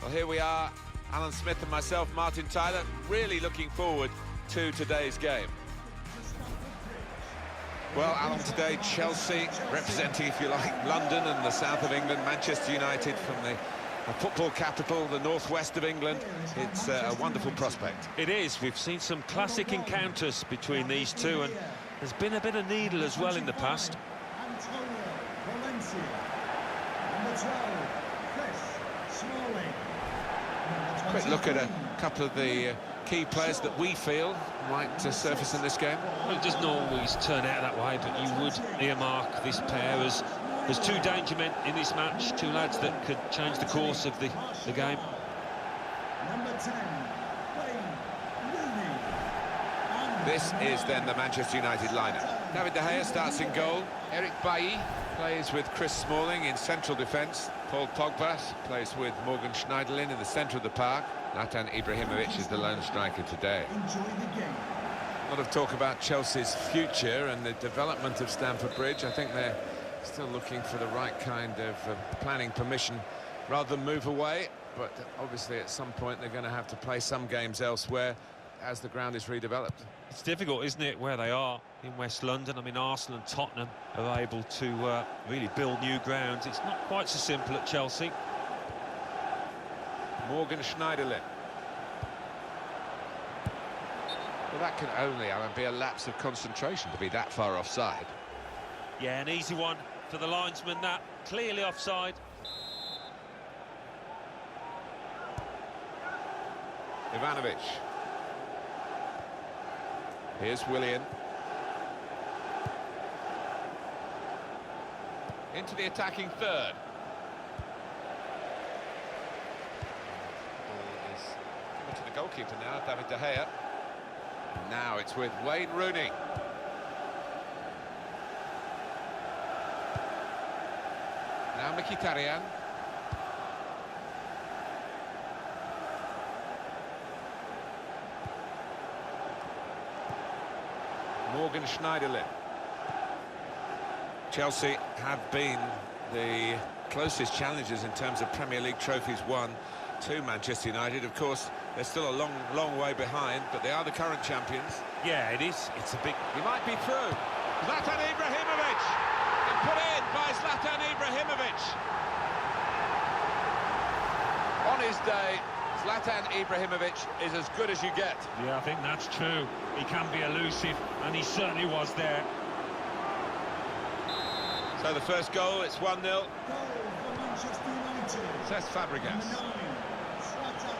Well, here we are, Alan Smith and myself, Martin Tyler, really looking forward to today's game. Well, Alan, today Chelsea representing, if you like, London and the south of England, Manchester United from the football capital, the northwest of England. It's a wonderful prospect. It is. We've seen some classic encounters between these two, and there's been a bit of needle as well in the past. Quick look at a couple of the key players that we feel might surface in this game. Well, it doesn't always turn out that way, but you would earmark this pair as two danger men in this match, two lads that could change the course of the game. Number 10, This is then the Manchester United lineup. David De Gea starts in goal. Eric Bailly plays with Chris Smalling in central defence. Paul Pogba plays with Morgan Schneiderlin in the centre of the park. Zlatan Ibrahimovic is the lone striker today. enjoy the game. A lot of talk about Chelsea's future and the development of Stamford Bridge. I think they're still looking for the right kind of planning permission rather than move away. But obviously at some point they're going to have to play some games elsewhere as the ground is redeveloped. It's difficult, isn't it, where they are in West London? I mean, Arsenal and Tottenham are able to really build new grounds. It's not quite so simple at Chelsea. Morgan Schneiderlin. Well, that can only, Alan, be a lapse of concentration to be that far offside. Yeah, an easy one for the linesman, that. Clearly offside. Ivanovic. Here's Willian. Into the attacking third. Ball is given to the goalkeeper now, David De Gea. And now it's with Wayne Rooney. Now Mkhitaryan. Morgan Schneiderlin. Chelsea have been the closest challengers in terms of Premier League trophies won to Manchester United. Of course, they're still a long way behind, but they are the current champions. Yeah, it is. It's a big... He might be through. Zlatan Ibrahimovic! And put in by Zlatan Ibrahimovic. On his day, Zlatan Ibrahimovic is as good as you get. Yeah, I think that's true. He can be elusive, and he certainly was there. So the first goal, it's 1-0. Goal for Manchester United. Cesc Fabregas. Number 9, Zlatan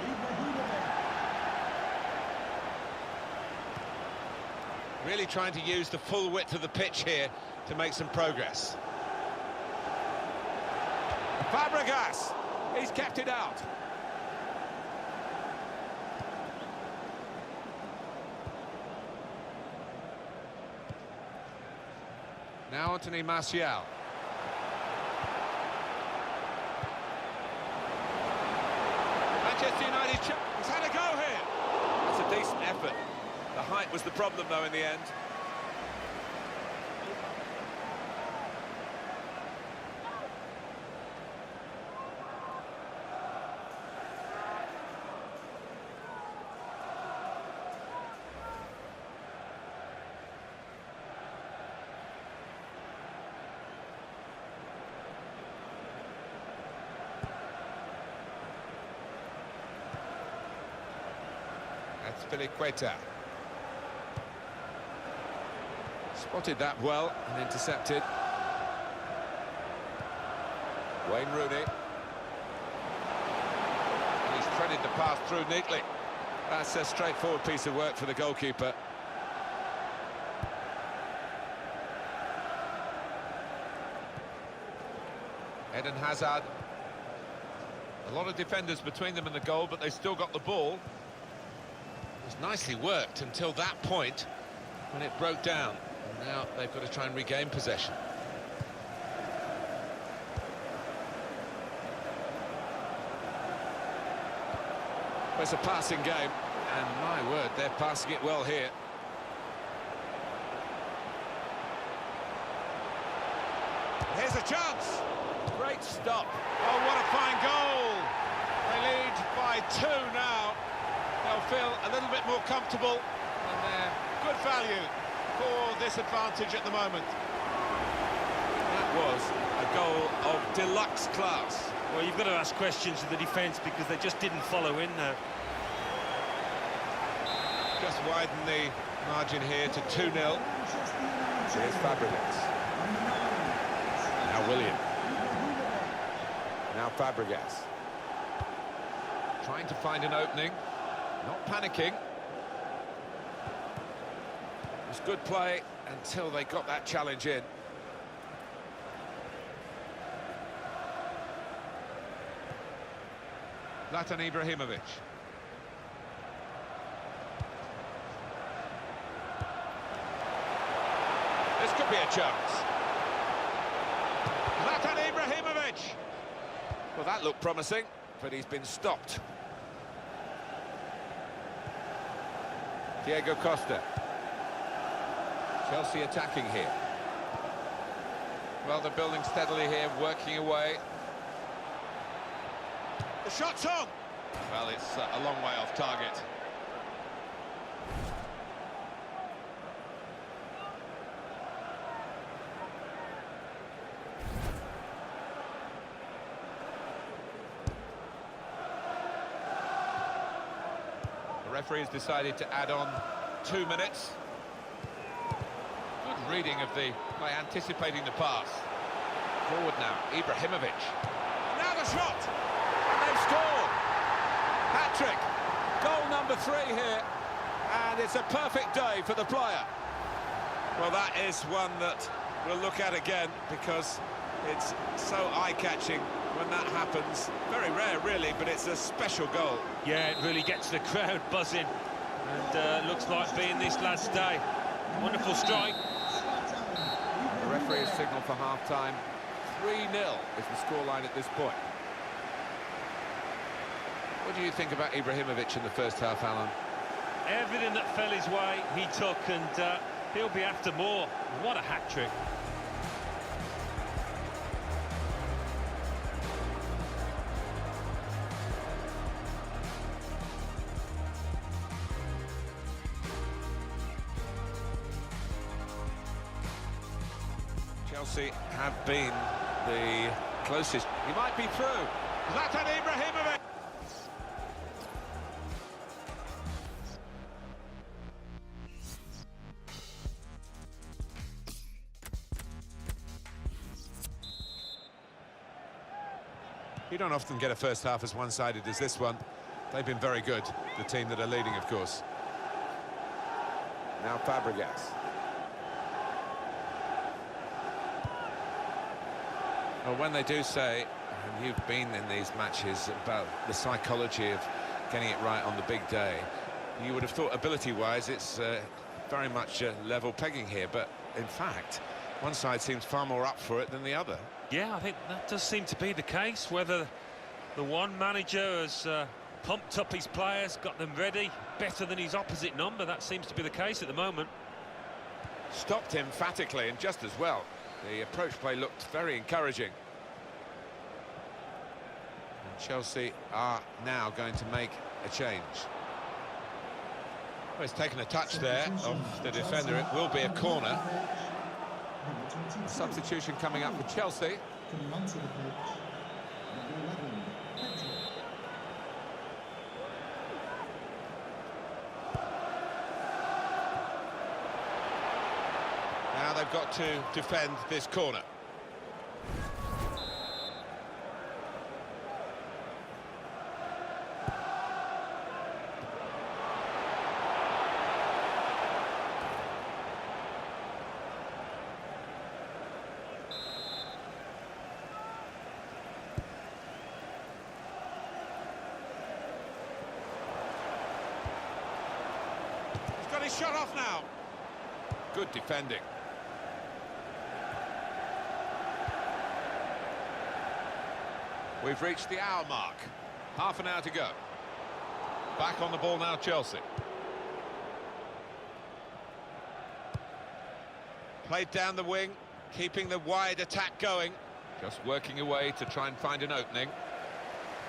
Ibrahimovic. Really trying to use the full width of the pitch here to make some progress. Fabregas! He's kept it out. Now Anthony Martial. Manchester United has had a go here. That's a decent effort. The height was the problem, though, in the end. That's Filiqueta. Spotted that well and intercepted. Wayne Rooney. And he's threaded the pass through neatly. That's a straightforward piece of work for the goalkeeper. Eden Hazard. A lot of defenders between them and the goal, but they still got the ball. It was nicely worked until that point when it broke down. And now they've got to try and regain possession. Well, it's a passing game, and my word, they're passing it well here. Here's a chance. Great stop. Oh, what a fine goal. They lead by 2 now. They'll feel a little bit more comfortable, and they're good value for this advantage at the moment. That was a goal of deluxe class. Well, you've got to ask questions of the defence because they just didn't follow in there. Just widen the margin here to 2-0. Here's Fabregas. Now William. Now Fabregas. Trying to find an opening. Not panicking. It was good play until they got that challenge in. Zlatan Ibrahimovic. This could be a chance. Zlatan Ibrahimovic. Well, that looked promising, but he's been stopped. Diego Costa. Chelsea attacking here. Well, they're building steadily here, working away. The shot's on! Well, it's a long way off target. The referee has decided to add on 2 minutes. Good reading of the by anticipating the pass. Forward now, Ibrahimovic. Now the shot! And they've scored! Hat-trick! Goal number 3 here. And it's a perfect day for the player. Well, that is one that we'll look at again because it's so eye-catching when that happens. Very rare, really, but it's a special goal. Yeah, it really gets the crowd buzzing. And looks like being this lad's day. Wonderful strike. The referee has signalled for half-time. 3-0 is the scoreline at this point. What do you think about Ibrahimovic in the first half, Alan? Everything that fell his way, he took, and he'll be after more. What a hat-trick. Chelsea have been the closest. He might be through. Zlatan Ibrahimovic. You don't often get a first half as one-sided as this one. They've been very good, the team that are leading, of course. Now Fabregas. Well, when they do say, and you've been in these matches, about the psychology of getting it right on the big day, you would have thought ability-wise it's very much level pegging here, but in fact, one side seems far more up for it than the other. Yeah, I think that does seem to be the case. Whether the one manager has pumped up his players, got them ready, better than his opposite number, that seems to be the case at the moment. Stopped emphatically and just as well. The approach play looked very encouraging. And Chelsea are now going to make a change. Well, he's taken a touch there of the defender. It will be a corner. A substitution coming up for Chelsea. Coming onto the pitch, number 11, Pedro. Now they've got to defend this corner. He's got his shot off now. Good defending. We've reached the hour mark. Half an hour to go. Back on the ball now, Chelsea. Played down the wing, keeping the wide attack going. Just working away to try and find an opening.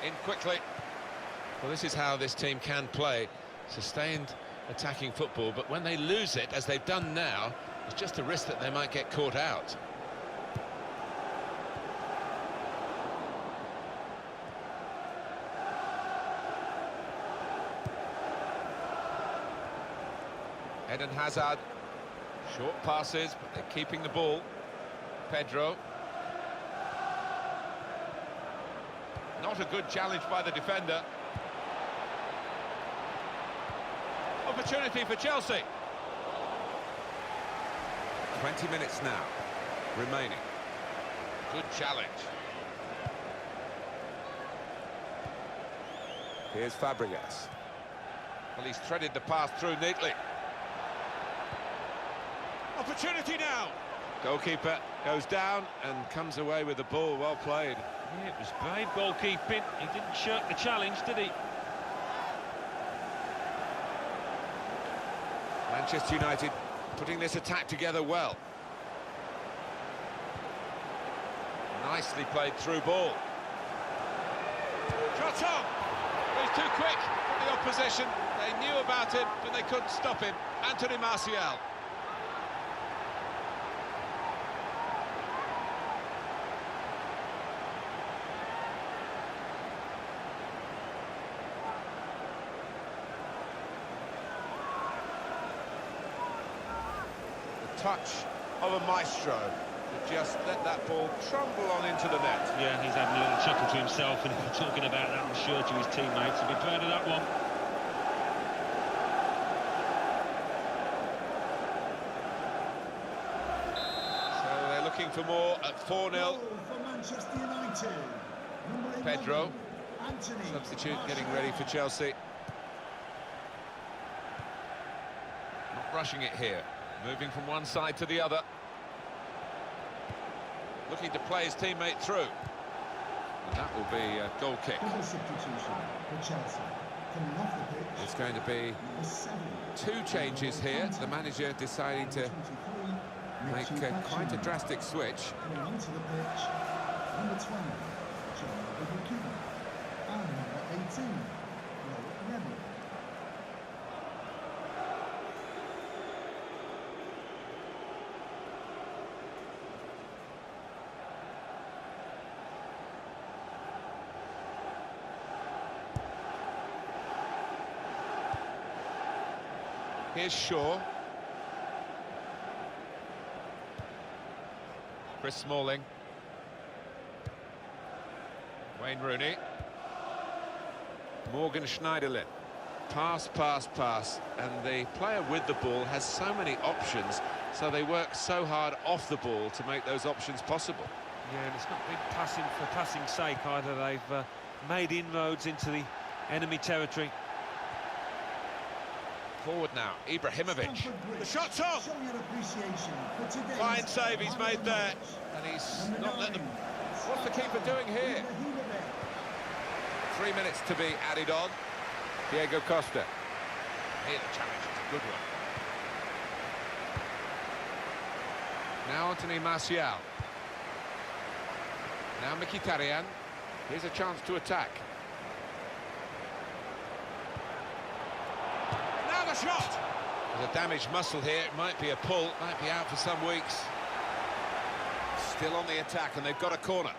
In quickly. Well, this is how this team can play. Sustained attacking football, but when they lose it, as they've done now, it's just a risk that they might get caught out. Eden Hazard, short passes, but they're keeping the ball. Pedro. Not a good challenge by the defender. Opportunity for Chelsea. 20 minutes now remaining. Good challenge. Here's Fabregas. Well, he's threaded the pass through neatly. Opportunity now. Goalkeeper goes down and comes away with the ball. Well played. Yeah, it was brave goalkeeping. He didn't shirk the challenge, did he? Manchester United putting this attack together well. Nicely played through ball. Shot on! He's too quick for the opposition. They knew about it, but they couldn't stop him. Anthony Martial. Touch of a maestro to just let that ball trundle on into the net. Yeah, he's having a little chuckle to himself, and if we're talking about that, I'm sure to his teammates, he'll be proud of that one. So they're looking for more at 4-0. For Manchester United. Number 11, Pedro, Anthony substitute, getting ready for Chelsea. Not rushing it here. Moving from one side to the other. Looking to play his teammate through. And that will be a goal kick. Double substitution for Chelsea. Coming off the pitch. It's going to be Number 7. 2 changes here. The manager deciding to make quite a drastic switch. Coming onto the pitch. Number 12, John Obi-Mikel. And number 18, Will Revel. Here's Shaw. Chris Smalling. Wayne Rooney. Morgan Schneiderlin. Pass, pass, pass. And the player with the ball has so many options, so they work so hard off the ball to make those options possible. Yeah, and it's not been passing for passing's sake either. They've made inroads into the enemy territory. Forward now, Ibrahimovic. The shot's off! Fine save he's made there. And he's not let them... What's the keeper doing here? 3 minutes to be added on. Diego Costa. Here the challenge is a good one. Now Anthony Martial. Now Mkhitaryan. Here's a chance to attack. Now the shot! There's a damaged muscle here. It might be a pull, might be out for some weeks. Still on the attack, and they've got a corner.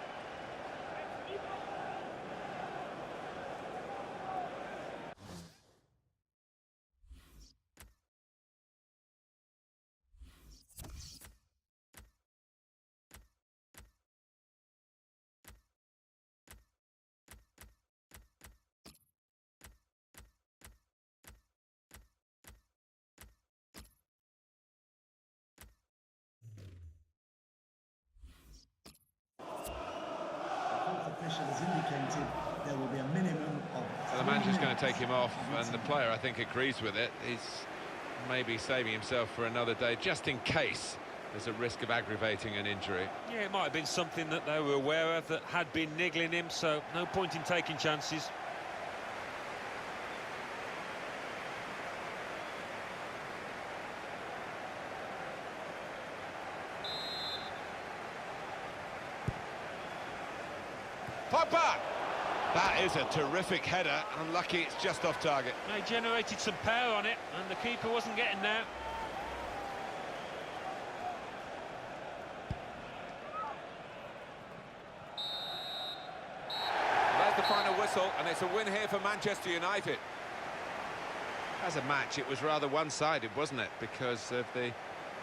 Official has indicated there will be a minimum of... So the manager's going to take him off, and the player, I think, agrees with it. He's maybe saving himself for another day, just in case there's a risk of aggravating an injury. Yeah, it might have been something that they were aware of that had been niggling him, so no point in taking chances. Pogba! That is a terrific header. Unlucky it's just off target. They generated some power on it, and the keeper wasn't getting there. There's the final whistle, and it's a win here for Manchester United. As a match, it was rather one-sided, wasn't it? Because of the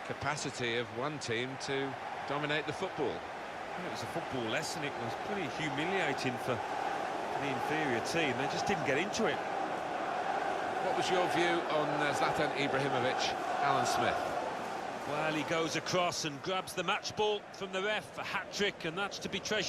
capacity of one team to dominate the football. Well, it was a football lesson. It was pretty humiliating for the inferior team. They just didn't get into it. What was your view on Zlatan Ibrahimovic, Alan Smith? Well, he goes across and grabs the match ball from the ref, a hat-trick, and that's to be treasured.